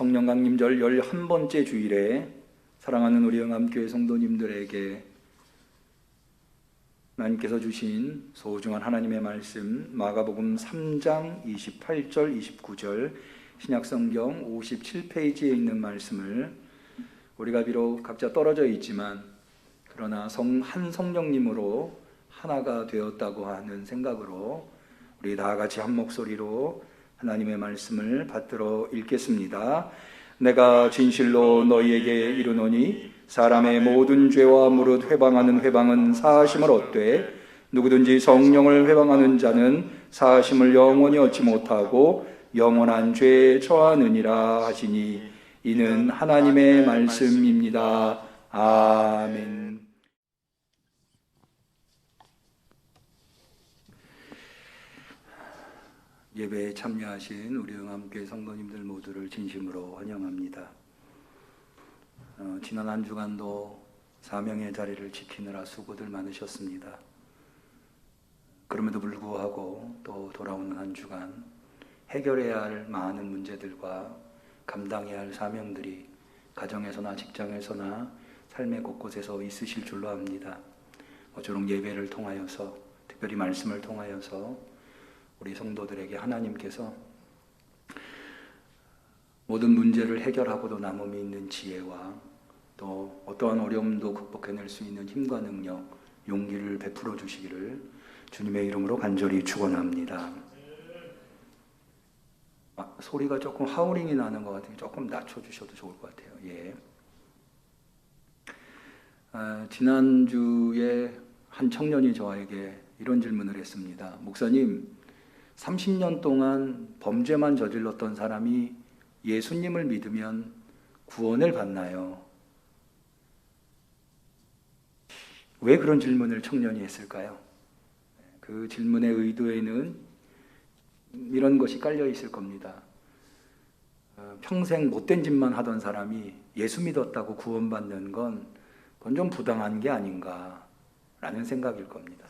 성령 강림절 11번째 주일에 사랑하는 우리 영암교회 성도님들에게 하나님께서 주신 소중한 하나님의 말씀, 마가복음 3장 28절 29절 신약성경 57페이지에 있는 말씀을 우리가 비록 각자 떨어져 있지만 그러나 한 성령님으로 하나가 되었다고 하는 생각으로 우리 다 같이 한 목소리로 하나님의 말씀을 받들어 읽겠습니다. 내가 진실로 너희에게 이르노니 사람의 모든 죄와 무릇 회방하는 회방은 사하심을 얻되 누구든지 성령을 회방하는 자는 사하심을 영원히 얻지 못하고 영원한 죄에 처하느니라 하시니 이는 하나님의 말씀입니다. 아멘. 예배에 참여하신 우리 영암교회 성도님들 모두를 진심으로 환영합니다. 지난 한 주간도 사명의 자리를 지키느라 수고들 많으셨습니다. 그럼에도 불구하고 또 돌아오는 한 주간 해결해야 할 많은 문제들과 감당해야 할 사명들이 가정에서나 직장에서나 삶의 곳곳에서 있으실 줄로 압니다. 모쪼록 예배를 통하여서, 특별히 말씀을 통하여서 우리 성도들에게 하나님께서 모든 문제를 해결하고도 남음이 있는 지혜와 또 어떠한 어려움도 극복해낼 수 있는 힘과 능력, 용기를 베풀어 주시기를 주님의 이름으로 간절히 축원합니다. 소리가 조금 하우링이 나는 것 같아요. 조금 낮춰주셔도 좋을 것 같아요. 예. 지난주에 한 청년이 저에게 이런 질문을 했습니다. 목사님, 30년 동안 범죄만 저질렀던 사람이 예수님을 믿으면 구원을 받나요? 왜 그런 질문을 청년이 했을까요? 그 질문의 의도에는 이런 것이 깔려 있을 겁니다. 평생 못된 짓만 하던 사람이 예수 믿었다고 구원받는 건 그건 좀 부당한 게 아닌가라는 생각일 겁니다.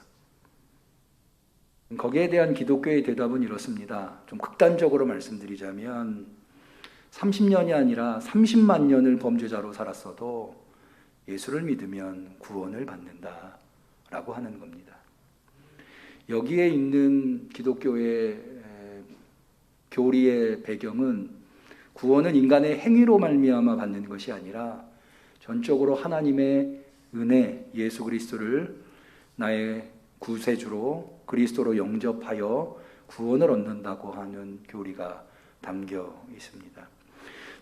거기에 대한 기독교의 대답은 이렇습니다. 좀 극단적으로 말씀드리자면 30년이 아니라 30만 년을 범죄자로 살았어도 예수를 믿으면 구원을 받는다라고 하는 겁니다. 여기에 있는 기독교의 교리의 배경은 구원은 인간의 행위로 말미암아 받는 것이 아니라 전적으로 하나님의 은혜, 예수 그리스도를 나의 구세주로 그리스도로 영접하여 구원을 얻는다고 하는 교리가 담겨 있습니다.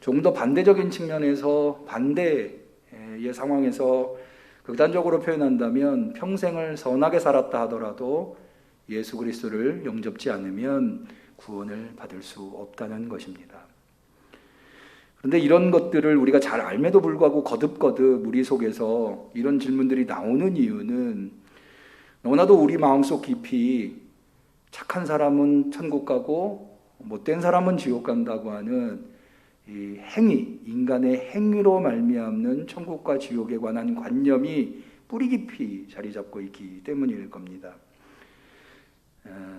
조금 더 반대적인 측면에서 반대의 상황에서 극단적으로 표현한다면 평생을 선하게 살았다 하더라도 예수 그리스도를 영접지 않으면 구원을 받을 수 없다는 것입니다. 그런데 이런 것들을 우리가 잘 알매도 불구하고 거듭거듭 우리 속에서 이런 질문들이 나오는 이유는 너무나도 우리 마음속 깊이 착한 사람은 천국 가고 못된 사람은 지옥 간다고 하는 이 행위, 인간의 행위로 말미암는 천국과 지옥에 관한 관념이 뿌리 깊이 자리 잡고 있기 때문일 겁니다.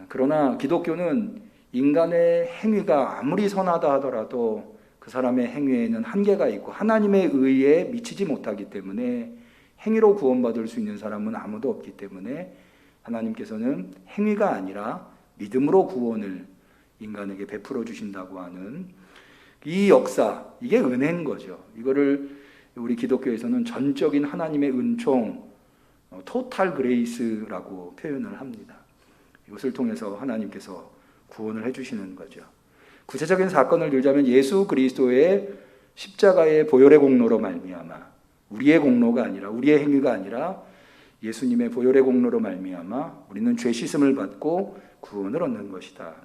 그러나 기독교는 인간의 행위가 아무리 선하다 하더라도 그 사람의 행위에는 한계가 있고 하나님의 의에 미치지 못하기 때문에 행위로 구원받을 수 있는 사람은 아무도 없기 때문에 하나님께서는 행위가 아니라 믿음으로 구원을 인간에게 베풀어 주신다고 하는 이 역사, 이게 은혜인 거죠. 이거를 우리 기독교에서는 전적인 하나님의 은총, 토탈 그레이스라고 표현을 합니다. 이것을 통해서 하나님께서 구원을 해주시는 거죠. 구체적인 사건을 들자면 예수 그리스도의 십자가의 보혈의 공로로 말미암아, 우리의 공로가 아니라, 우리의 행위가 아니라 예수님의 보혈의 공로로 말미암아 우리는 죄 씻음을 받고 구원을 얻는 것이다.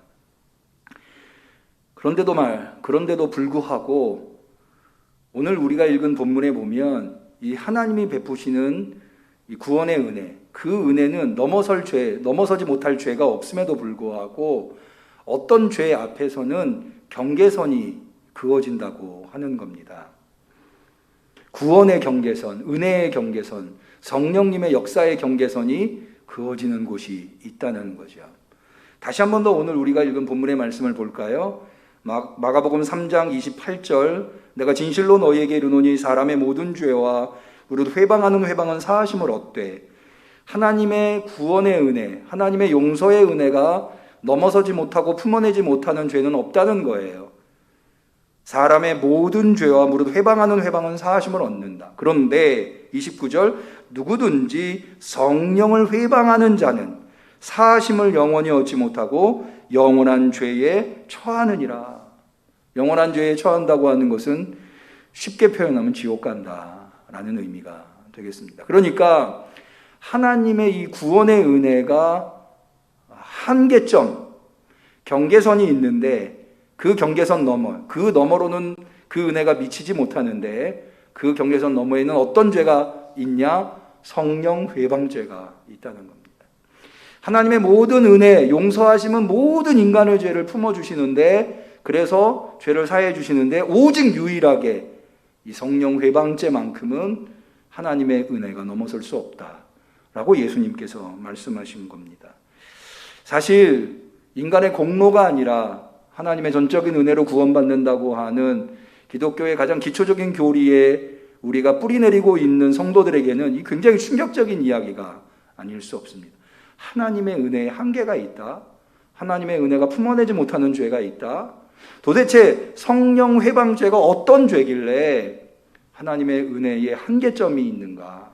그런데도 불구하고 오늘 우리가 읽은 본문에 보면 이 하나님이 베푸시는 이 구원의 은혜, 그 은혜는 넘어서지 못할 죄가 없음에도 불구하고 어떤 죄 앞에서는 경계선이 그어진다고 하는 겁니다. 구원의 경계선, 은혜의 경계선, 성령님의 역사의 경계선이 그어지는 곳이 있다는 거죠. 다시 한 번 더 오늘 우리가 읽은 본문의 말씀을 볼까요? 마가복음 3장 28절 내가 진실로 너희에게 이르노니 사람의 모든 죄와 우리도 회방하는 회방은 사하심을 얻되 하나님의 구원의 은혜, 하나님의 용서의 은혜가 넘어서지 못하고 품어내지 못하는 죄는 없다는 거예요. 사람의 모든 죄와 무릇 회방하는 회방은 사하심을 얻는다. 그런데 29절 누구든지 성령을 회방하는 자는 사하심을 영원히 얻지 못하고 영원한 죄에 처하느니라. 영원한 죄에 처한다고 하는 것은 쉽게 표현하면 지옥 간다라는 의미가 되겠습니다. 그러니까 하나님의 이 구원의 은혜가 한계점, 경계선이 있는데 그 경계선 너머, 그 너머로는 그 은혜가 미치지 못하는데 그 경계선 너머에는 어떤 죄가 있냐? 성령 회방죄가 있다는 겁니다. 하나님의 모든 은혜, 용서하심은 모든 인간의 죄를 품어주시는데 그래서 죄를 사해 주시는데 오직 유일하게 이 성령 회방죄만큼은 하나님의 은혜가 넘어설 수 없다라고 예수님께서 말씀하신 겁니다. 사실 인간의 공로가 아니라 하나님의 전적인 은혜로 구원받는다고 하는 기독교의 가장 기초적인 교리에 우리가 뿌리내리고 있는 성도들에게는 이 굉장히 충격적인 이야기가 아닐 수 없습니다. 하나님의 은혜에 한계가 있다. 하나님의 은혜가 품어내지 못하는 죄가 있다. 도대체 성령 회방죄가 어떤 죄길래 하나님의 은혜에 한계점이 있는가?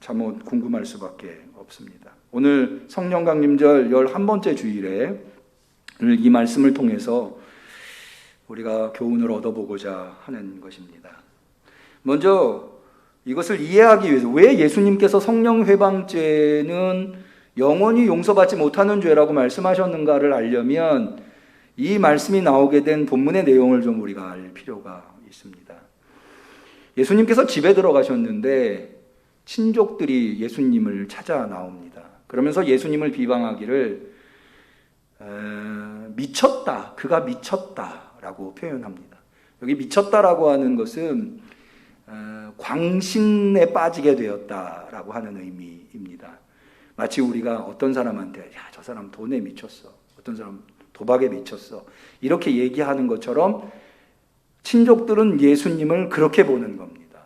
참 궁금할 수밖에 없습니다. 오늘 성령 강림절 11번째 주일에 이 말씀을 통해서 우리가 교훈을 얻어보고자 하는 것입니다. 먼저 이것을 이해하기 위해서 왜 예수님께서 성령 회방죄는 영원히 용서받지 못하는 죄라고 말씀하셨는가를 알려면 이 말씀이 나오게 된 본문의 내용을 좀 우리가 알 필요가 있습니다. 예수님께서 집에 들어가셨는데 친족들이 예수님을 찾아 나옵니다. 그러면서 예수님을 비방하기를 미쳤다, 그가 미쳤다라고 표현합니다. 여기 미쳤다라고 하는 것은 광신에 빠지게 되었다라고 하는 의미입니다. 마치 우리가 어떤 사람한테 야, 저 사람 돈에 미쳤어, 어떤 사람 도박에 미쳤어 이렇게 얘기하는 것처럼 친족들은 예수님을 그렇게 보는 겁니다.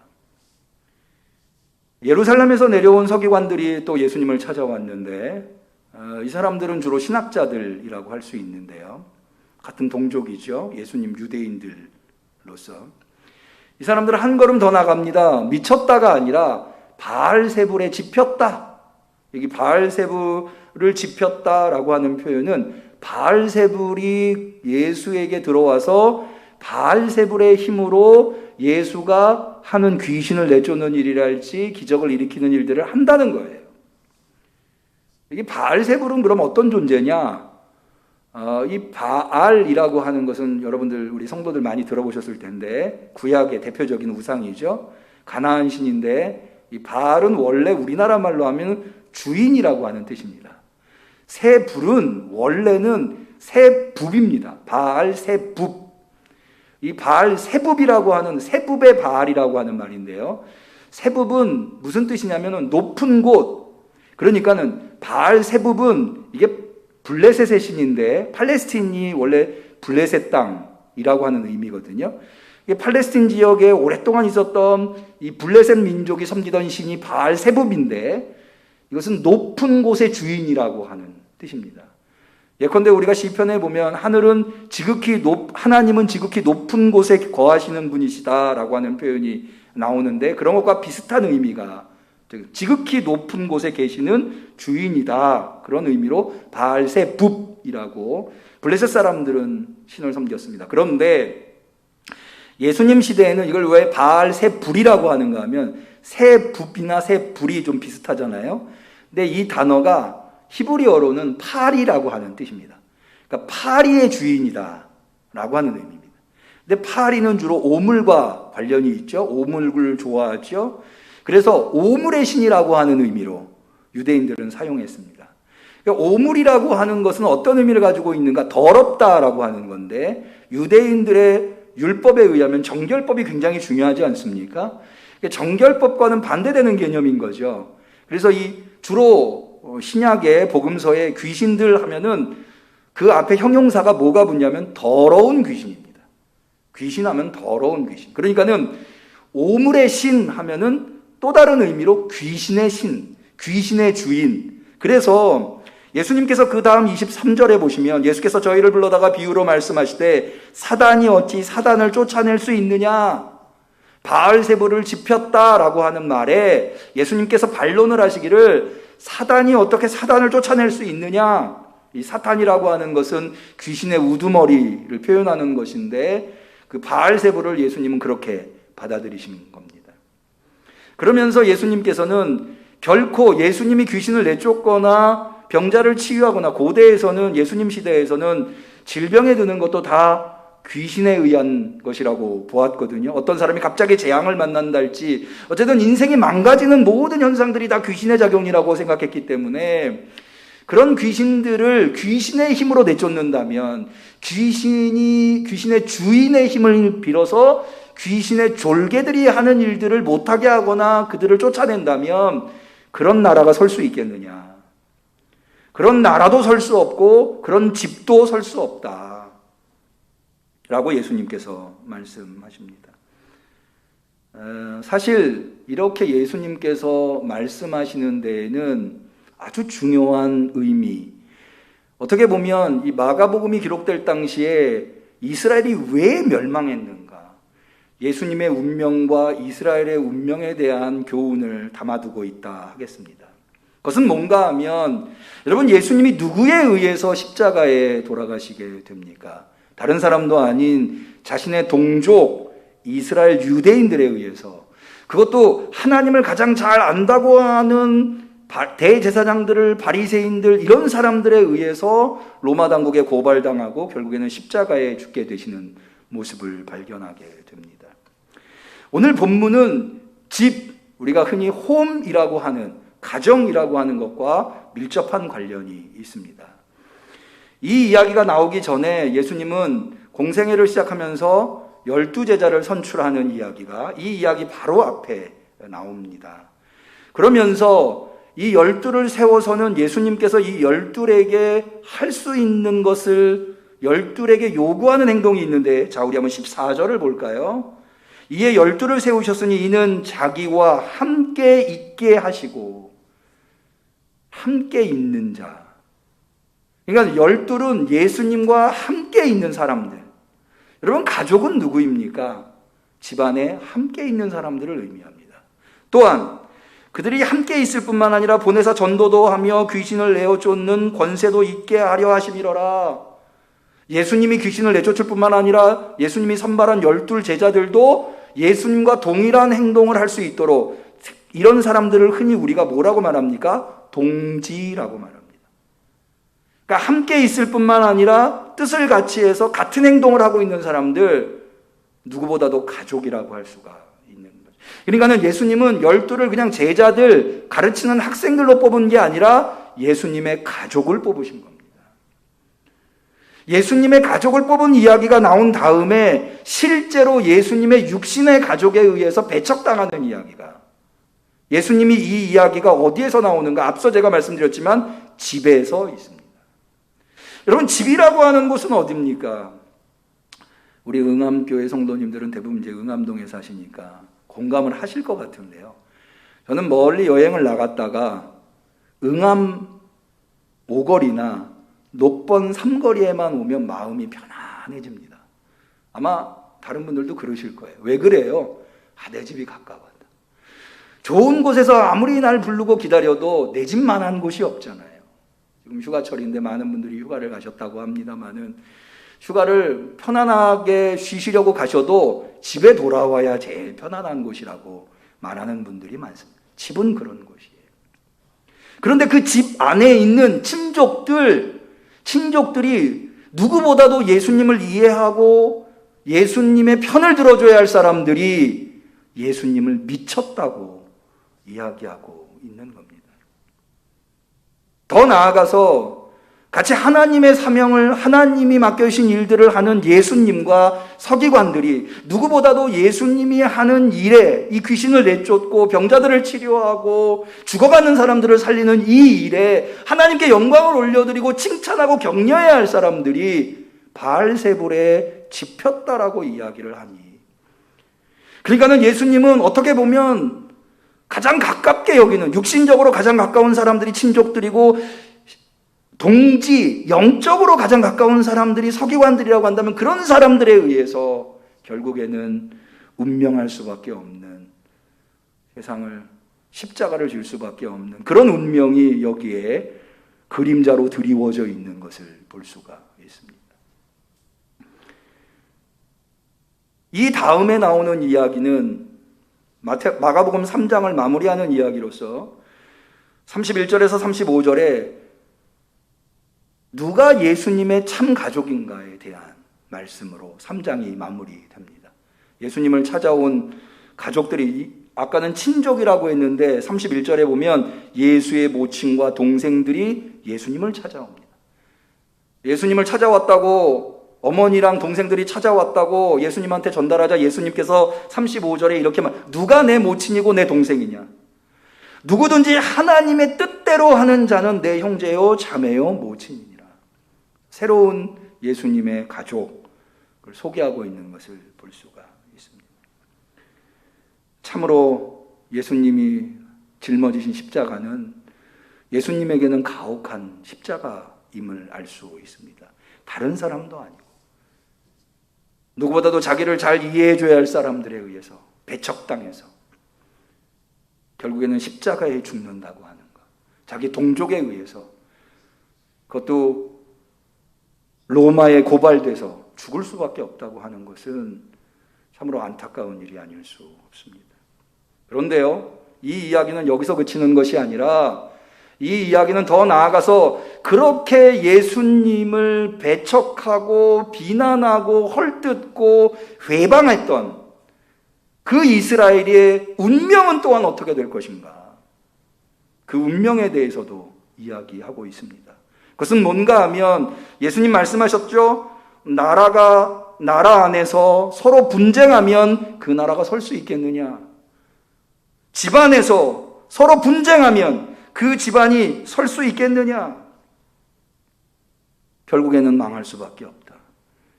예루살렘에서 내려온 서기관들이 또 예수님을 찾아왔는데 이 사람들은 주로 신학자들이라고 할 수 있는데요. 같은 동족이죠. 예수님 유대인들로서. 이 사람들은 한 걸음 더 나갑니다. 미쳤다가 아니라 바알세불에 집혔다. 여기 바알세불을 집혔다라고 하는 표현은 바알세불이 예수에게 들어와서 바알세불의 힘으로 예수가 하는 귀신을 내쫓는 일이랄지 기적을 일으키는 일들을 한다는 거예요. 이게 바알세불은 그럼 어떤 존재냐? 이 바알이라고 하는 것은 여러분들 우리 성도들 많이 들어보셨을 텐데 구약의 대표적인 우상이죠. 가나안 신인데 이 바알은 원래 우리나라 말로 하면 주인이라고 하는 뜻입니다. 세불은 원래는 세붑입니다. 바알 세붑. 이 바알 세붑이라고 하는 세붑의 바알이라고 하는 말인데요. 세붑은 무슨 뜻이냐면은 높은 곳. 그러니까는 바알 세붑은 이게 블레셋의 신인데 팔레스틴이 원래 블레셋 땅이라고 하는 의미거든요. 이게 팔레스틴 지역에 오랫동안 있었던 이 블레셋 민족이 섬기던 신이 바알 세붑인데 이것은 높은 곳의 주인이라고 하는 뜻입니다. 예컨대 우리가 시편에 보면 하나님은 지극히 높은 곳에 거하시는 분이시다라고 하는 표현이 나오는데 그런 것과 비슷한 의미가 지극히 높은 곳에 계시는 주인이다. 그런 의미로 바알세붑이라고 블레셋 사람들은 신을 섬겼습니다. 그런데 예수님 시대에는 이걸 왜 바알세불이라고 하는가 하면 세붑이나 세불이 좀 비슷하잖아요. 근데 이 단어가 히브리어로는 파리라고 하는 뜻입니다. 그러니까 파리의 주인이다 라고 하는 의미입니다. 근데 파리는 주로 오물과 관련이 있죠. 오물을 좋아하죠. 그래서 오물의 신이라고 하는 의미로 유대인들은 사용했습니다. 그러니까 오물이라고 하는 것은 어떤 의미를 가지고 있는가? 더럽다라고 하는 건데 유대인들의 율법에 의하면 정결법이 굉장히 중요하지 않습니까? 그러니까 정결법과는 반대되는 개념인 거죠. 그래서 이 주로 신약의 복음서에 귀신들 하면은 그 앞에 형용사가 뭐가 붙냐면 더러운 귀신입니다. 귀신하면 더러운 귀신. 그러니까는 오물의 신 하면은 또 다른 의미로 귀신의 신, 귀신의 주인. 그래서 예수님께서 그 다음 23절에 보시면 예수께서 저희를 불러다가 비유로 말씀하시되 사단이 어찌 사단을 쫓아낼 수 있느냐? 바알세불을 지폈다라고 하는 말에 예수님께서 반론을 하시기를 사단이 어떻게 사단을 쫓아낼 수 있느냐? 이 사탄이라고 하는 것은 귀신의 우두머리를 표현하는 것인데 그 바알세불을 예수님은 그렇게 받아들이신 겁니다. 그러면서 예수님께서는 결코 예수님이 귀신을 내쫓거나 병자를 치유하거나 고대에서는 예수님 시대에서는 질병에 드는 것도 다 귀신에 의한 것이라고 보았거든요. 어떤 사람이 갑자기 재앙을 만난다 할지 어쨌든 인생이 망가지는 모든 현상들이 다 귀신의 작용이라고 생각했기 때문에 그런 귀신들을 귀신의 힘으로 내쫓는다면 귀신의 주인의 힘을 빌어서 귀신의 졸개들이 하는 일들을 못하게 하거나 그들을 쫓아낸다면 그런 나라가 설 수 있겠느냐? 그런 나라도 설 수 없고 그런 집도 설 수 없다 라고 예수님께서 말씀하십니다. 사실 이렇게 예수님께서 말씀하시는 데에는 아주 중요한 의미, 어떻게 보면 이 마가복음이 기록될 당시에 이스라엘이 왜 멸망했는가, 예수님의 운명과 이스라엘의 운명에 대한 교훈을 담아두고 있다 하겠습니다. 그것은 뭔가 하면 여러분, 예수님이 누구에 의해서 십자가에 돌아가시게 됩니까? 다른 사람도 아닌 자신의 동족 이스라엘 유대인들에 의해서, 그것도 하나님을 가장 잘 안다고 하는 대제사장들을, 바리새인들, 이런 사람들에 의해서 로마 당국에 고발당하고 결국에는 십자가에 죽게 되시는 모습을 발견하게 됩니다. 오늘 본문은 집, 우리가 흔히 홈이라고 하는, 가정이라고 하는 것과 밀접한 관련이 있습니다. 이 이야기가 나오기 전에 예수님은 공생애를 시작하면서 12제자를 선출하는 이야기가 이 이야기 바로 앞에 나옵니다. 그러면서 이 12를 세워서는 예수님께서 이 12에게 할 수 있는 것을 12에게 요구하는 행동이 있는데, 자, 우리 한번 14절을 볼까요? 이에 12를 세우셨으니 이는 자기와 함께 있게 하시고, 함께 있는 자. 그러니까 12은 예수님과 함께 있는 사람들. 여러분, 가족은 누구입니까? 집안에 함께 있는 사람들을 의미합니다. 또한 그들이 함께 있을 뿐만 아니라 보내사 전도도 하며 귀신을 내어 쫓는 권세도 있게 하려 하심이로라. 예수님이 귀신을 내쫓을 뿐만 아니라 예수님이 선발한 12 제자들도 예수님과 동일한 행동을 할 수 있도록, 이런 사람들을 흔히 우리가 뭐라고 말합니까? 동지라고 말합니다. 그러니까 함께 있을 뿐만 아니라 뜻을 같이 해서 같은 행동을 하고 있는 사람들, 누구보다도 가족이라고 할 수가 있는 거죠. 그러니까는 예수님은 12를 그냥 제자들, 가르치는 학생들로 뽑은 게 아니라 예수님의 가족을 뽑으신 겁니다. 예수님의 가족을 뽑은 이야기가 나온 다음에 실제로 예수님의 육신의 가족에 의해서 배척당하는 이야기가, 예수님이 이 이야기가 어디에서 나오는가? 앞서 제가 말씀드렸지만 집에서 있습니다. 여러분, 집이라고 하는 곳은 어디입니까? 우리 응암교회 성도님들은 대부분 이제 응암동에 사시니까 공감을 하실 것 같은데요. 저는 멀리 여행을 나갔다가 응암 5거리나 녹번 3거리에만 오면 마음이 편안해집니다. 아마 다른 분들도 그러실 거예요. 왜 그래요? 내 집이 가까웠다. 좋은 곳에서 아무리 날 부르고 기다려도 내 집만한 곳이 없잖아요. 지금 휴가철인데 많은 분들이 휴가를 가셨다고 합니다만은, 휴가를 편안하게 쉬시려고 가셔도 집에 돌아와야 제일 편안한 곳이라고 말하는 분들이 많습니다. 집은 그런 곳이에요. 그런데 그 집 안에 있는 친족들이 누구보다도 예수님을 이해하고 예수님의 편을 들어줘야 할 사람들이 예수님을 미쳤다고 이야기하고 있는 겁니다. 더 나아가서 같이 하나님의 사명을, 하나님이 맡겨주신 일들을 하는 예수님과 서기관들이 누구보다도 예수님이 하는 일에, 이 귀신을 내쫓고 병자들을 치료하고 죽어가는 사람들을 살리는 이 일에 하나님께 영광을 올려드리고 칭찬하고 격려해야 할 사람들이 바알세불에 집혔다라고 이야기를 하니, 그러니까는 예수님은 어떻게 보면 가장 가깝게 여기는, 육신적으로 가장 가까운 사람들이 친족들이고 동지, 영적으로 가장 가까운 사람들이 서기관들이라고 한다면 그런 사람들에 의해서 결국에는 운명할 수밖에 없는, 세상을 십자가를 질 수밖에 없는 그런 운명이 여기에 그림자로 드리워져 있는 것을 볼 수가 있습니다. 이 다음에 나오는 이야기는 마가복음 3장을 마무리하는 이야기로서 31절에서 35절에 누가 예수님의 참 가족인가에 대한 말씀으로 3장이 마무리됩니다. 예수님을 찾아온 가족들이, 아까는 친족이라고 했는데 31절에 보면 예수의 모친과 동생들이 예수님을 찾아옵니다. 예수님을 찾아왔다고, 어머니랑 동생들이 찾아왔다고 예수님한테 전달하자 예수님께서 35절에 이렇게 누가 내 모친이고 내 동생이냐? 누구든지 하나님의 뜻대로 하는 자는 내 형제요 자매요 모친이니라. 새로운 예수님의 가족을 소개하고 있는 것을 볼 수가 있습니다. 참으로 예수님이 짊어지신 십자가는 예수님에게는 가혹한 십자가임을 알 수 있습니다. 다른 사람도 아니고 누구보다도 자기를 잘 이해해 줘야 할 사람들에 의해서 배척당해서 결국에는 십자가에 죽는다고 하는 것, 자기 동족에 의해서, 그것도 로마에 고발돼서 죽을 수밖에 없다고 하는 것은 참으로 안타까운 일이 아닐 수 없습니다. 그런데요, 이 이야기는 여기서 그치는 것이 아니라 이 이야기는 더 나아가서 그렇게 예수님을 배척하고 비난하고 헐뜯고 회방했던 그 이스라엘의 운명은 또한 어떻게 될 것인가, 그 운명에 대해서도 이야기하고 있습니다. 그것은 뭔가 하면 예수님 말씀하셨죠. 나라 안에서 서로 분쟁하면 그 나라가 설 수 있겠느냐? 집안에서 서로 분쟁하면 그 집안이 설 수 있겠느냐? 결국에는 망할 수밖에 없다.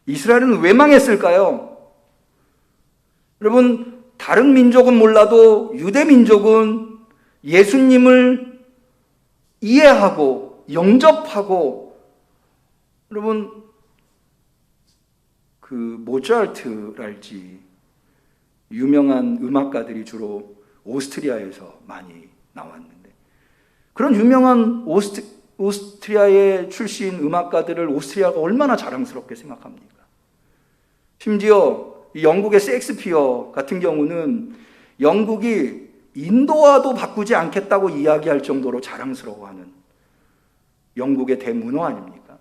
이스라엘은 왜 망했을까요? 여러분, 다른 민족은 몰라도 유대 민족은 예수님을 이해하고 영접하고, 여러분 그 모차르트랄지 유명한 음악가들이 주로 오스트리아에서 많이 나왔는데, 그런 유명한 오스트리아의 출신 음악가들을 오스트리아가 얼마나 자랑스럽게 생각합니까? 심지어 영국의 셰익스피어 같은 경우는 영국이 인도와도 바꾸지 않겠다고 이야기할 정도로 자랑스러워하는 영국의 대문호 아닙니까?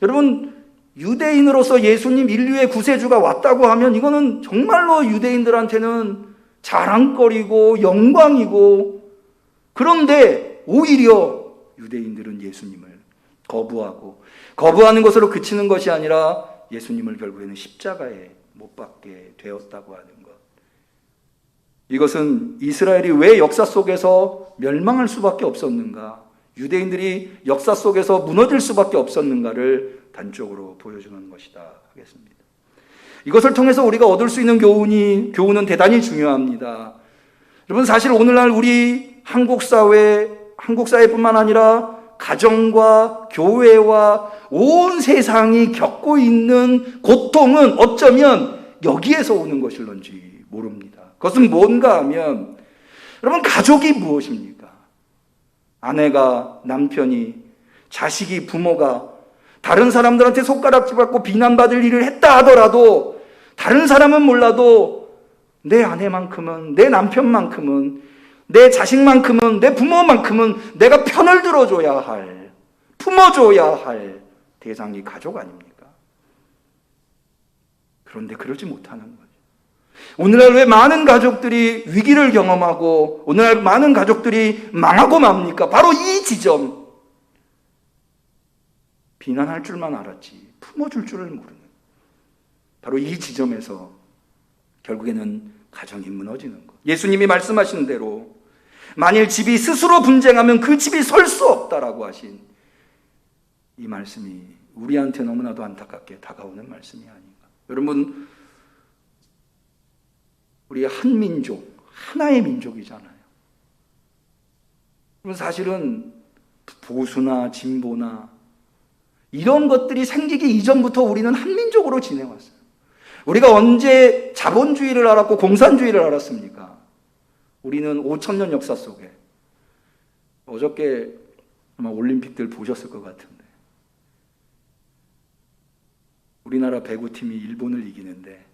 여러분, 유대인으로서 예수님 인류의 구세주가 왔다고 하면 이거는 정말로 유대인들한테는 자랑거리고 영광이고, 그런데 오히려 유대인들은 예수님을 거부하는 것으로 그치는 것이 아니라 예수님을 결국에는 십자가에 못 박게 되었다고 하는 것. 이것은 이스라엘이 왜 역사 속에서 멸망할 수밖에 없었는가, 유대인들이 역사 속에서 무너질 수밖에 없었는가를 단적으로 보여주는 것이다 하겠습니다. 이것을 통해서 우리가 얻을 수 있는 교훈은 대단히 중요합니다. 여러분, 사실 오늘날 우리 한국 사회뿐만 아니라 가정과 교회와 온 세상이 겪고 있는 고통은 어쩌면 여기에서 오는 것일런지 모릅니다. 그것은 뭔가 하면, 여러분, 가족이 무엇입니까? 아내가, 남편이, 자식이, 부모가 다른 사람들한테 손가락질 받고 비난받을 일을 했다 하더라도, 다른 사람은 몰라도 내 아내만큼은, 내 남편만큼은, 내 자식만큼은, 내 부모만큼은 내가 편을 들어줘야 할, 품어줘야 할 대상이 가족 아닙니까? 그런데 그러지 못하는 거죠. 오늘날 왜 많은 가족들이 위기를 경험하고 오늘날 많은 가족들이 망하고 맙니까? 바로 이 지점. 비난할 줄만 알았지 품어줄 줄을 모르는, 바로 이 지점에서 결국에는 가정이 무너지는 것. 예수님이 말씀하신 대로 만일 집이 스스로 분쟁하면 그 집이 설 수 없다라고 하신 이 말씀이 우리한테 너무나도 안타깝게 다가오는 말씀이 아닌가. 여러분, 우리 한 민족, 하나의 민족이잖아요. 사실은 보수나 진보나 이런 것들이 생기기 이전부터 우리는 한 민족으로 지내왔어요. 우리가 언제 자본주의를 알았고 공산주의를 알았습니까? 우리는 5,000년 역사 속에, 어저께 아마 올림픽들 보셨을 것 같은데 우리나라 배구팀이 일본을 이기는데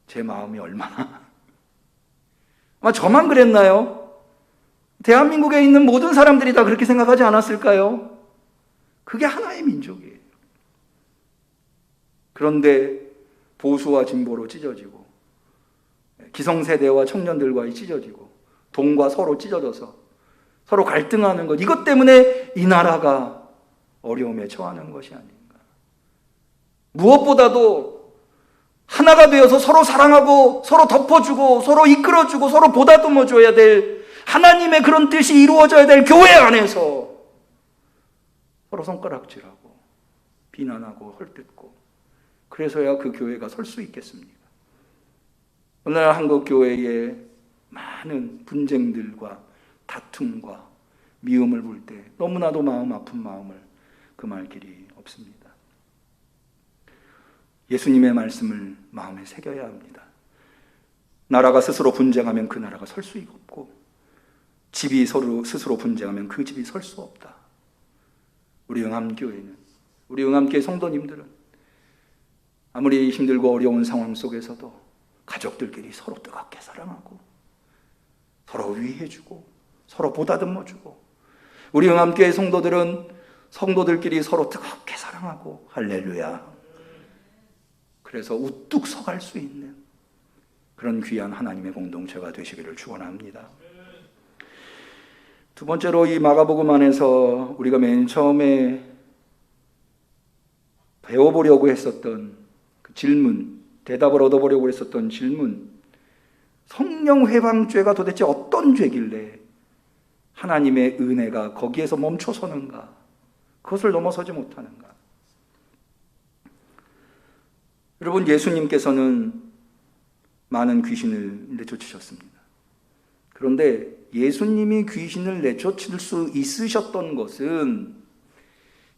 제 마음이 얼마나 아마 저만 그랬나요? 대한민국에 있는 모든 사람들이 다 그렇게 생각하지 않았을까요? 그게 하나의 민족이에요. 그런데 보수와 진보로 찢어지고 기성세대와 청년들과의 찢어지고 동과 서로 찢어져서 서로 갈등하는 것, 이것 때문에 이 나라가 어려움에 처하는 것이 아닌가. 무엇보다도 하나가 되어서 서로 사랑하고 서로 덮어주고 서로 이끌어주고 서로 보다듬어줘야 될 하나님의 그런 뜻이 이루어져야 될 교회 안에서 서로 손가락질하고 비난하고 헐뜯고, 그래서야 그 교회가 설 수 있겠습니까? 오늘날 한국 교회에 많은 분쟁들과 다툼과 미움을 볼 때 너무나도 마음 아픈 마음을 금할 길이 없습니다. 예수님의 말씀을 마음에 새겨야 합니다. 나라가 스스로 분쟁하면 그 나라가 설 수 없고, 집이 서로 스스로 분쟁하면 그 집이 설 수 없다. 우리 응암교회는, 우리 응암교회 성도님들은 아무리 힘들고 어려운 상황 속에서도 가족들끼리 서로 뜨겁게 사랑하고 서로 위해주고 서로 보다듬어주고, 우리 응암교회 성도들은 성도들끼리 서로 뜨겁게 사랑하고, 할렐루야. 그래서 우뚝 서갈 수 있는 그런 귀한 하나님의 공동체가 되시기를 축원합니다. 두 번째로, 이 마가복음 안에서 우리가 맨 처음에 배워보려고 했었던 그 질문, 대답을 얻어보려고 했었던 질문, 성령 회방죄가 도대체 어떤 죄길래 하나님의 은혜가 거기에서 멈춰서는가, 그것을 넘어서지 못하는가. 여러분, 예수님께서는 많은 귀신을 내쫓으셨습니다. 그런데 예수님이 귀신을 내쫓을 수 있으셨던 것은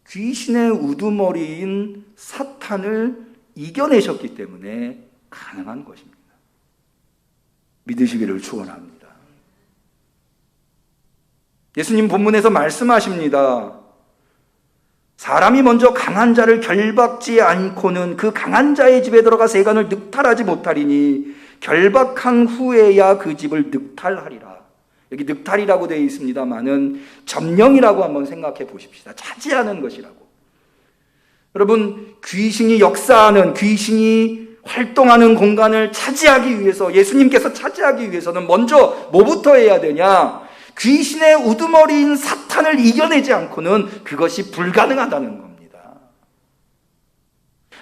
귀신의 우두머리인 사탄을 이겨내셨기 때문에 가능한 것입니다. 믿으시기를 축원합니다. 예수님 본문에서 말씀하십니다. 사람이 먼저 강한 자를 결박지 않고는 그 강한 자의 집에 들어가 세간을 늑탈하지 못하리니 결박한 후에야 그 집을 늑탈하리라. 여기 늑탈이라고 되어 있습니다만은 점령이라고 한번 생각해 보십시다. 차지하는 것이라고. 여러분, 귀신이 역사하는, 귀신이 활동하는 공간을 차지하기 위해서, 예수님께서 차지하기 위해서는 먼저 뭐부터 해야 되냐? 귀신의 우두머리인 사탄을 이겨내지 않고는 그것이 불가능하다는 겁니다.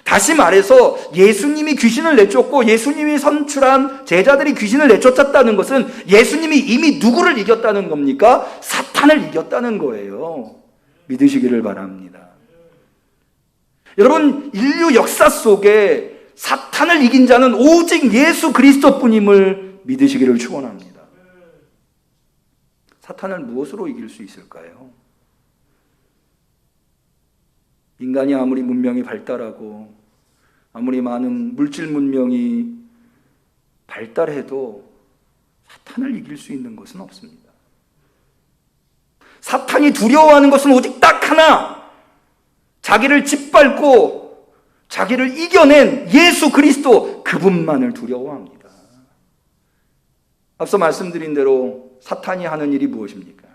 다시 말해서 예수님이 귀신을 내쫓고 예수님이 선출한 제자들이 귀신을 내쫓았다는 것은 예수님이 이미 누구를 이겼다는 겁니까? 사탄을 이겼다는 거예요. 믿으시기를 바랍니다. 여러분, 인류 역사 속에 사탄을 이긴 자는 오직 예수 그리스도뿐임을 믿으시기를 축원합니다. 사탄을 무엇으로 이길 수 있을까요? 인간이 아무리 문명이 발달하고 아무리 많은 물질 문명이 발달해도 사탄을 이길 수 있는 것은 없습니다. 사탄이 두려워하는 것은 오직 딱 하나, 자기를 짓밟고 자기를 이겨낸 예수 그리스도, 그분만을 두려워합니다. 앞서 말씀드린 대로 사탄이 하는 일이 무엇입니까?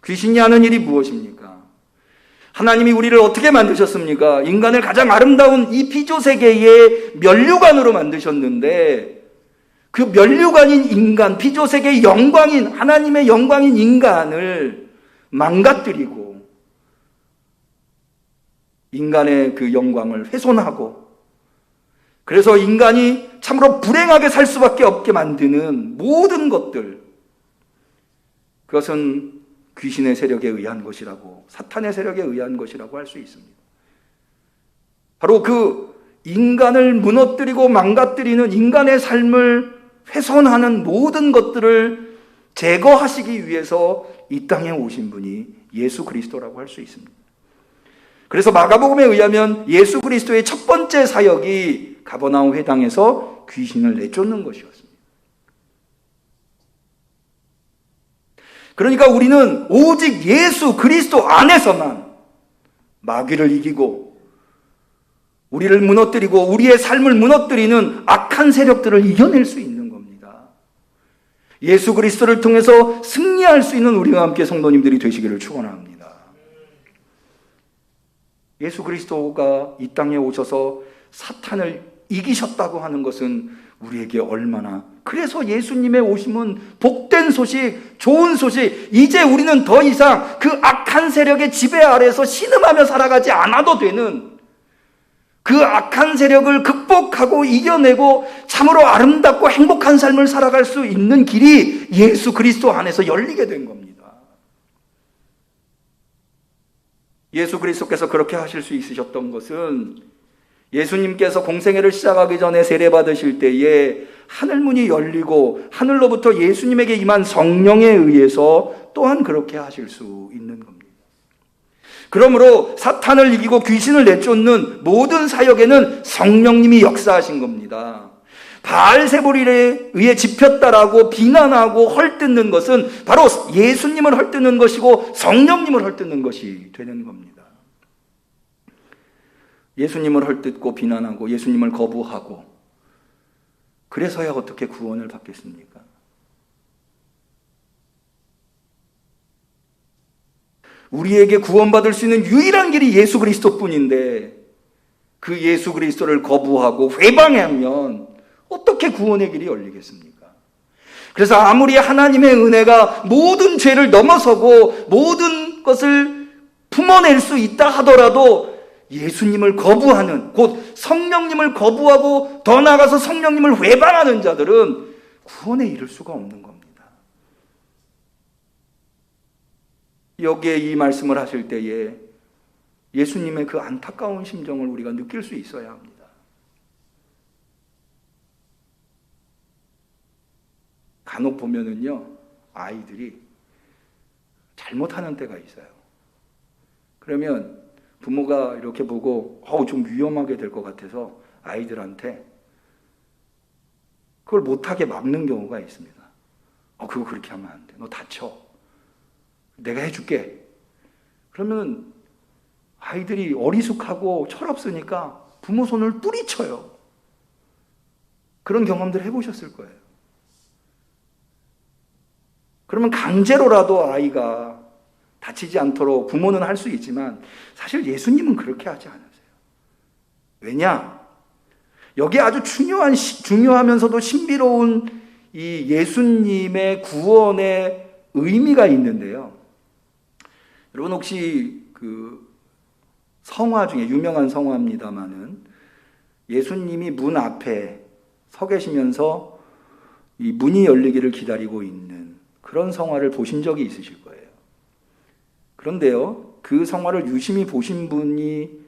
귀신이 하는 일이 무엇입니까? 하나님이 우리를 어떻게 만드셨습니까? 인간을 가장 아름다운 이 피조세계의 면류관으로 만드셨는데, 그 면류관인 인간, 피조세계의 영광인, 하나님의 영광인 인간을 망가뜨리고 인간의 그 영광을 훼손하고, 그래서 인간이 참으로 불행하게 살 수밖에 없게 만드는 모든 것들, 그것은 귀신의 세력에 의한 것이라고, 사탄의 세력에 의한 것이라고 할 수 있습니다. 바로 그 인간을 무너뜨리고 망가뜨리는, 인간의 삶을 훼손하는 모든 것들을 제거하시기 위해서 이 땅에 오신 분이 예수 그리스도라고 할 수 있습니다. 그래서 마가복음에 의하면 예수 그리스도의 첫 번째 사역이 가버나움 회당에서 귀신을 내쫓는 것이었습니다. 그러니까 우리는 오직 예수 그리스도 안에서만 마귀를 이기고 우리를 무너뜨리고 우리의 삶을 무너뜨리는 악한 세력들을 이겨낼 수 있는 겁니다. 예수 그리스도를 통해서 승리할 수 있는 우리와 함께 성도님들이 되시기를 축원합니다. 예수 그리스도가 이 땅에 오셔서 사탄을 이기셨다고 하는 것은 우리에게 얼마나, 그래서 예수님의 오심은 복된 소식, 좋은 소식, 이제 우리는 더 이상 그 악한 세력의 지배 아래에서 신음하며 살아가지 않아도 되는, 그 악한 세력을 극복하고 이겨내고 참으로 아름답고 행복한 삶을 살아갈 수 있는 길이 예수 그리스도 안에서 열리게 된 겁니다. 예수 그리스도께서 그렇게 하실 수 있으셨던 것은 예수님께서 공생애를 시작하기 전에 세례받으실 때에 하늘문이 열리고 하늘로부터 예수님에게 임한 성령에 의해서 또한 그렇게 하실 수 있는 겁니다. 그러므로 사탄을 이기고 귀신을 내쫓는 모든 사역에는 성령님이 역사하신 겁니다. 바알세불에 의해 집혔다라고 비난하고 헐뜯는 것은 바로 예수님을 헐뜯는 것이고 성령님을 헐뜯는 것이 되는 겁니다. 예수님을 헐뜯고 비난하고 예수님을 거부하고, 그래서야 어떻게 구원을 받겠습니까? 우리에게 구원받을 수 있는 유일한 길이 예수 그리스도뿐인데 그 예수 그리스도를 거부하고 회방하면 어떻게 구원의 길이 열리겠습니까? 그래서 아무리 하나님의 은혜가 모든 죄를 넘어서고 모든 것을 품어낼 수 있다 하더라도 예수님을 거부하는, 곧 성령님을 거부하고 더 나아가서 성령님을 회방하는 자들은 구원에 이를 수가 없는 겁니다. 여기에 이 말씀을 하실 때에 예수님의 그 안타까운 심정을 우리가 느낄 수 있어야 합니다. 간혹 보면은요, 아이들이 잘못하는 때가 있어요. 그러면 부모가 이렇게 보고 좀 위험하게 될 것 같아서 아이들한테 그걸 못하게 막는 경우가 있습니다. 그거 그렇게 하면 안 돼. 너 다쳐. 내가 해줄게. 그러면 아이들이 어리숙하고 철없으니까 부모 손을 뿌리쳐요. 그런 경험들 해보셨을 거예요. 그러면 강제로라도 아이가 다치지 않도록 부모는 할 수 있지만 사실 예수님은 그렇게 하지 않으세요. 왜냐? 여기에 아주 중요하면서도 신비로운 이 예수님의 구원의 의미가 있는데요. 여러분 혹시 그 성화 중에 유명한 성화입니다마는 예수님이 문 앞에 서 계시면서 이 문이 열리기를 기다리고 있는 그런 성화를 보신 적이 있으실 거예요. 그런데요, 그 성화를 유심히 보신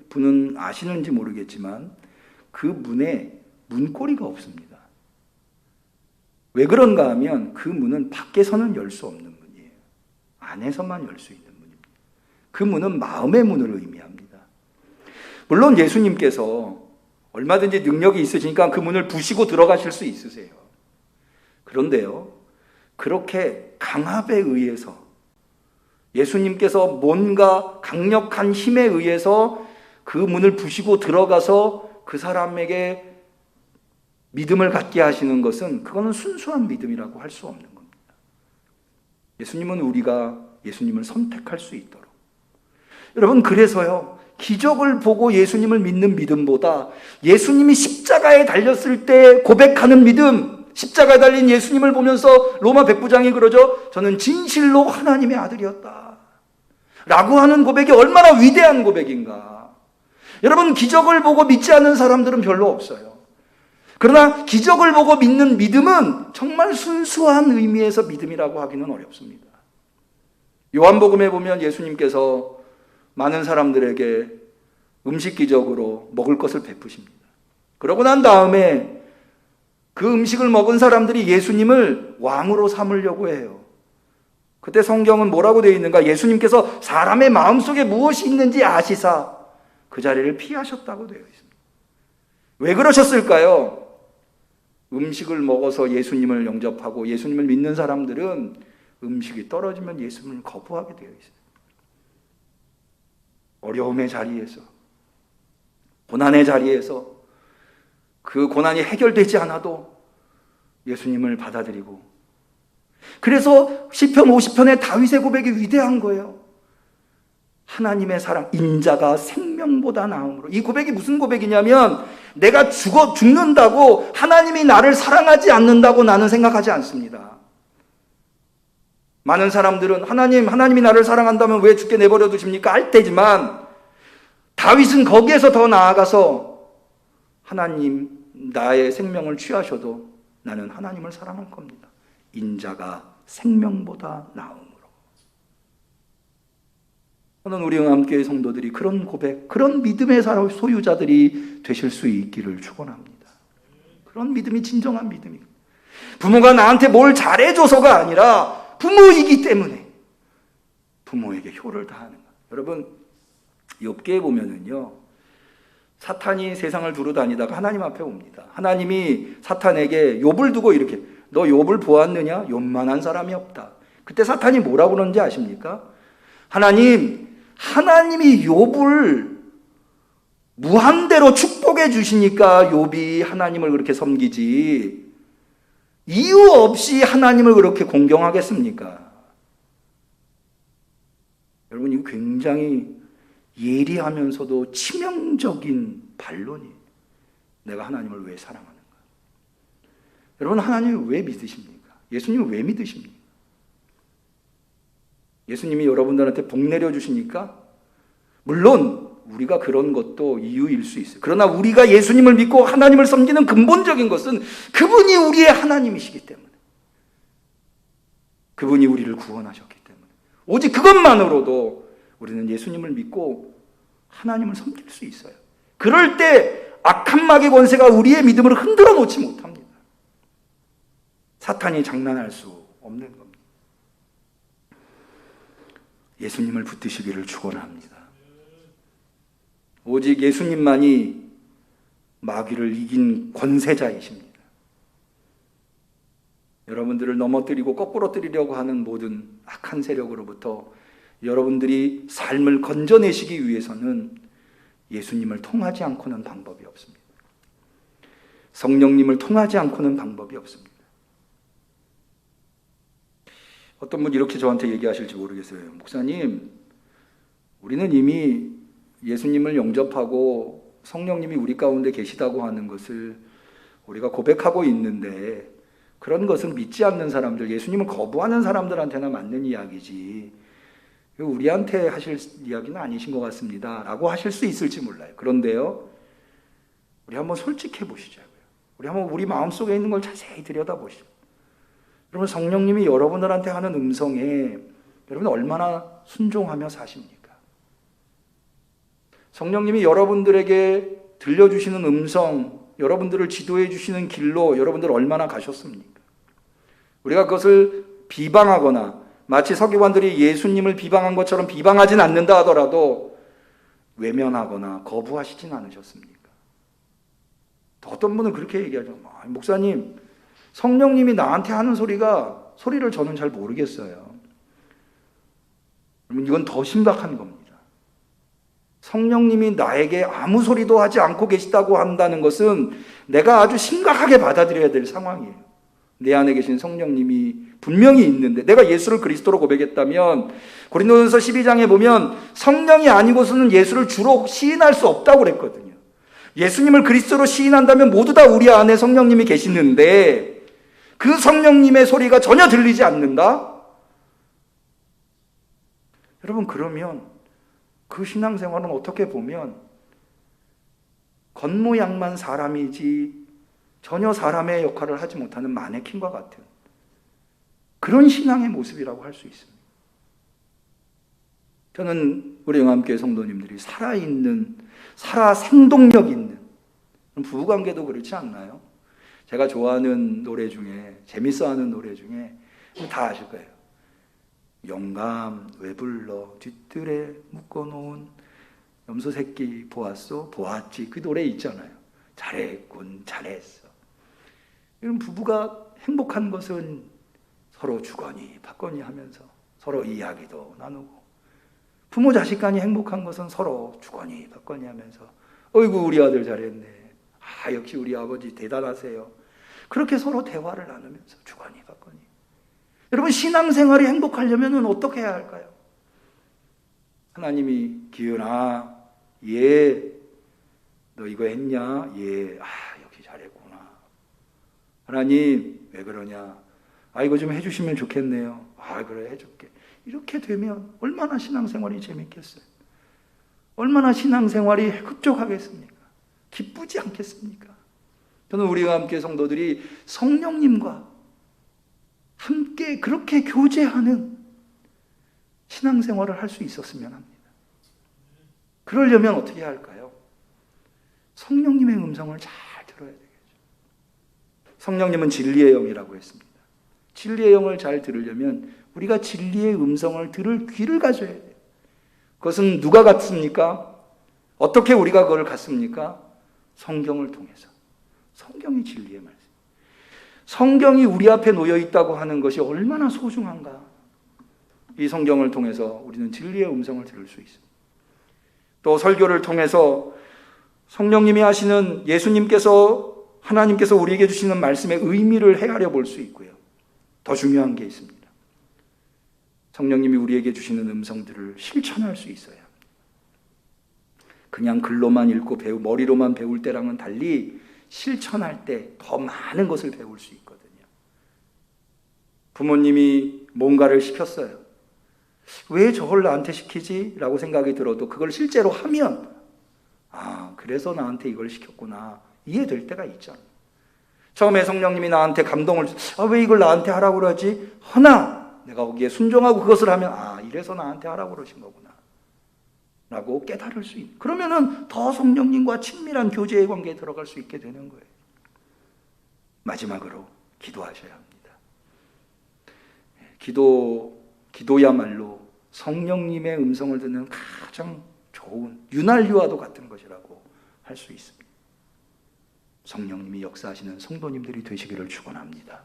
분은 아시는지 모르겠지만 그 문에 문고리가 없습니다. 왜 그런가 하면 그 문은 밖에서는 열 수 없는 문이에요. 안에서만 열 수 있는 문입니다. 그 문은 마음의 문을 의미합니다. 물론 예수님께서 얼마든지 능력이 있으시니까 그 문을 부시고 들어가실 수 있으세요. 그런데요, 그렇게 강압에 의해서 예수님께서 뭔가 강력한 힘에 의해서 그 문을 부시고 들어가서 그 사람에게 믿음을 갖게 하시는 것은 그거는 순수한 믿음이라고 할 수 없는 겁니다. 예수님은 우리가 예수님을 선택할 수 있도록. 여러분, 그래서요, 기적을 보고 예수님을 믿는 믿음보다 예수님이 십자가에 달렸을 때 고백하는 믿음, 십자가에 달린 예수님을 보면서 로마 백부장이 그러죠. 저는 진실로 하나님의 아들이었다 라고 하는 고백이 얼마나 위대한 고백인가. 여러분, 기적을 보고 믿지 않는 사람들은 별로 없어요. 그러나 기적을 보고 믿는 믿음은 정말 순수한 의미에서 믿음이라고 하기는 어렵습니다. 요한복음에 보면 예수님께서 많은 사람들에게 음식 기적으로 먹을 것을 베푸십니다. 그러고 난 다음에 그 음식을 먹은 사람들이 예수님을 왕으로 삼으려고 해요. 그때 성경은 뭐라고 되어 있는가? 예수님께서 사람의 마음속에 무엇이 있는지 아시사 그 자리를 피하셨다고 되어 있습니다. 왜 그러셨을까요? 음식을 먹어서 예수님을 영접하고 예수님을 믿는 사람들은 음식이 떨어지면 예수님을 거부하게 되어 있어요. 어려움의 자리에서, 고난의 자리에서 그 고난이 해결되지 않아도 예수님을 받아들이고, 그래서 시편 50편의 다윗의 고백이 위대한 거예요. 하나님의 사랑, 인자가 생명보다 나음으로. 이 고백이 무슨 고백이냐면, 내가 죽는다고 하나님이 나를 사랑하지 않는다고 나는 생각하지 않습니다. 많은 사람들은 하나님이 나를 사랑한다면 왜 죽게 내버려 두십니까? 할 때지만, 다윗은 거기에서 더 나아가서 하나님 나의 생명을 취하셔도 나는 하나님을 사랑할 겁니다. 인자가 생명보다 나음으로. 저는 우리 응암교회 성도들이 그런 고백, 그런 믿음의 소유자들이 되실 수 있기를 축원합니다. 그런 믿음이 진정한 믿음입니다. 부모가 나한테 뭘 잘해줘서가 아니라 부모이기 때문에 부모에게 효를 다하는 것. 여러분, 욥기에 보면은요, 사탄이 세상을 두루 다니다가 하나님 앞에 옵니다. 하나님이 사탄에게 욥을 두고 이렇게, 너 욥을 보았느냐? 욥만한 사람이 없다. 그때 사탄이 뭐라고 그러는지 아십니까? 하나님이 욥을 무한대로 축복해 주시니까 욥이 하나님을 그렇게 섬기지, 이유 없이 하나님을 그렇게 공경하겠습니까? 여러분, 이거 굉장히 예리하면서도 치명적인 반론이에요. 내가 하나님을 왜 사랑하는가? 여러분, 하나님을 왜 믿으십니까? 예수님을 왜 믿으십니까? 예수님이 여러분들한테 복 내려주시니까? 물론 우리가 그런 것도 이유일 수 있어요. 그러나 우리가 예수님을 믿고 하나님을 섬기는 근본적인 것은 그분이 우리의 하나님이시기 때문에, 그분이 우리를 구원하셨기 때문에, 오직 그것만으로도 우리는 예수님을 믿고 하나님을 섬길 수 있어요. 그럴 때 악한 마귀 권세가 우리의 믿음을 흔들어 놓지 못합니다. 사탄이 장난할 수 없는 겁니다. 예수님을 붙드시기를 축원합니다. 오직 예수님만이 마귀를 이긴 권세자이십니다. 여러분들을 넘어뜨리고 거꾸로 뜨리려고 하는 모든 악한 세력으로부터 여러분들이 삶을 건져내시기 위해서는 예수님을 통하지 않고는 방법이 없습니다. 성령님을 통하지 않고는 방법이 없습니다. 어떤 분이 이렇게 저한테 얘기하실지 모르겠어요. 목사님, 우리는 이미 예수님을 영접하고 성령님이 우리 가운데 계시다고 하는 것을 우리가 고백하고 있는데, 그런 것은 믿지 않는 사람들, 예수님을 거부하는 사람들한테나 맞는 이야기지 우리한테 하실 이야기는 아니신 것 같습니다 라고 하실 수 있을지 몰라요. 그런데요, 우리 한번 솔직해 보시자고요. 우리 한번 우리 마음속에 있는 걸 자세히 들여다보시죠. 여러분, 성령님이 여러분들한테 하는 음성에 여러분 얼마나 순종하며 사십니까? 성령님이 여러분들에게 들려주시는 음성, 여러분들을 지도해 주시는 길로 여러분들 얼마나 가셨습니까? 우리가 그것을 비방하거나 마치 서기관들이 예수님을 비방한 것처럼 비방하진 않는다 하더라도 외면하거나 거부하시진 않으셨습니까? 어떤 분은 그렇게 얘기하죠. 목사님, 성령님이 나한테 하는 소리를 저는 잘 모르겠어요. 여러분, 이건 더 심각한 겁니다. 성령님이 나에게 아무 소리도 하지 않고 계시다고 한다는 것은 내가 아주 심각하게 받아들여야 될 상황이에요. 내 안에 계신 성령님이 분명히 있는데, 내가 예수를 그리스도로 고백했다면 고린도전서 12장에 보면 성령이 아니고서는 예수를 주로 시인할 수 없다고 그랬거든요. 예수님을 그리스도로 시인한다면 모두 다 우리 안에 성령님이 계시는데 그 성령님의 소리가 전혀 들리지 않는다? 여러분, 그러면 그 신앙생활은 어떻게 보면 겉모양만 사람이지 전혀 사람의 역할을 하지 못하는 마네킹과 같은 그런 신앙의 모습이라고 할 수 있습니다. 저는 우리 영암교회 성도님들이 살아있는, 살아 생동력 있는, 부부관계도 그렇지 않나요? 제가 좋아하는 노래 중에, 재밌어하는 노래 중에 다 아실 거예요. 영감 왜 불러 뒤뜰에 묶어놓은 염소 새끼 보았소? 보았지. 그 노래 있잖아요. 잘했군, 잘했어. 이런 부부가 행복한 것은 서로 주거니 받거니 하면서 서로 이야기도 나누고, 부모 자식 간이 행복한 것은 서로 주거니 받거니 하면서 어이구 우리 아들 잘했네, 아 역시 우리 아버지 대단하세요. 그렇게 서로 대화를 나누면서 주거니 받거니. 여러분, 신앙생활이 행복하려면 어떻게 해야 할까요? 하나님이 기은아, 너 이거 했냐? 역시 잘했구나. 하나님 왜 그러냐? 이거 좀 해주시면 좋겠네요. 그래 해줄게. 이렇게 되면 얼마나 신앙생활이 재밌겠어요? 얼마나 신앙생활이 흡족하겠습니까? 기쁘지 않겠습니까? 저는 우리와 함께 성도들이 성령님과 함께 그렇게 교제하는 신앙생활을 할 수 있었으면 합니다. 그러려면 어떻게 해야 할까요? 성령님의 음성을 잘 들어야 되겠죠. 성령님은 진리의 영이라고 했습니다. 진리의 영을 잘 들으려면 우리가 진리의 음성을 들을 귀를 가져야 돼요. 그것은 누가 갖습니까? 어떻게 우리가 그걸 갖습니까? 성경을 통해서. 성경이 진리의 말씀. 성경이 우리 앞에 놓여 있다고 하는 것이 얼마나 소중한가. 이 성경을 통해서 우리는 진리의 음성을 들을 수 있습니다. 또 설교를 통해서 성령님이 하시는, 예수님께서, 하나님께서 우리에게 주시는 말씀의 의미를 헤아려 볼 수 있고요. 더 중요한 게 있습니다. 성령님이 우리에게 주시는 음성들을 실천할 수 있어야 합니다. 그냥 글로만 읽고 머리로만 배울 때랑은 달리 실천할 때 더 많은 것을 배울 수 있거든요. 부모님이 뭔가를 시켰어요. 왜 저걸 나한테 시키지? 라고 생각이 들어도 그걸 실제로 하면 그래서 나한테 이걸 시켰구나, 이해될 때가 있잖아요. 처음에 성령님이 나한테 감동을 왜 이걸 나한테 하라고 그러지? 허나 내가 거기에 순종하고 그것을 하면 이래서 나한테 하라고 그러신 거구나 라고 깨달을 수 있는, 그러면은 더 성령님과 친밀한 교제의 관계에 들어갈 수 있게 되는 거예요. 마지막으로 기도하셔야 합니다. 기도야말로 성령님의 음성을 듣는 가장 좋은 윤활유와도 같은 것이라고 할 수 있습니다. 성령님이 역사하시는 성도님들이 되시기를 축원합니다.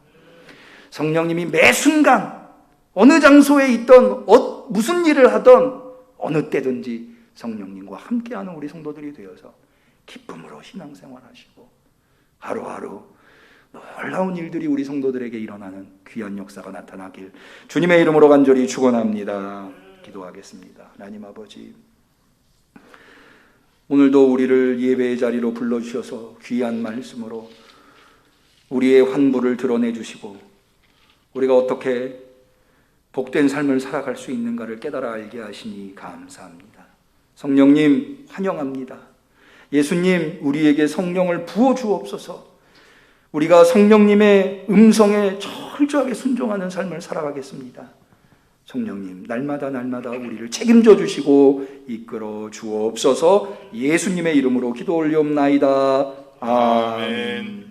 성령님이 매 순간 어느 장소에 있던 무슨 일을 하던 어느 때든지 성령님과 함께하는 우리 성도들이 되어서 기쁨으로 신앙생활하시고 하루하루 놀라운 일들이 우리 성도들에게 일어나는 귀한 역사가 나타나길 주님의 이름으로 간절히 축원합니다. 기도하겠습니다. 하나님 아버지, 오늘도 우리를 예배의 자리로 불러주셔서 귀한 말씀으로 우리의 환부를 드러내 주시고 우리가 어떻게 복된 삶을 살아갈 수 있는가를 깨달아 알게 하시니 감사합니다. 성령님 환영합니다. 예수님, 우리에게 성령을 부어 주옵소서. 우리가 성령님의 음성에 철저하게 순종하는 삶을 살아가겠습니다. 성령님, 날마다 우리를 책임져 주시고 이끌어 주옵소서. 예수님의 이름으로 기도 올리옵나이다. 아멘.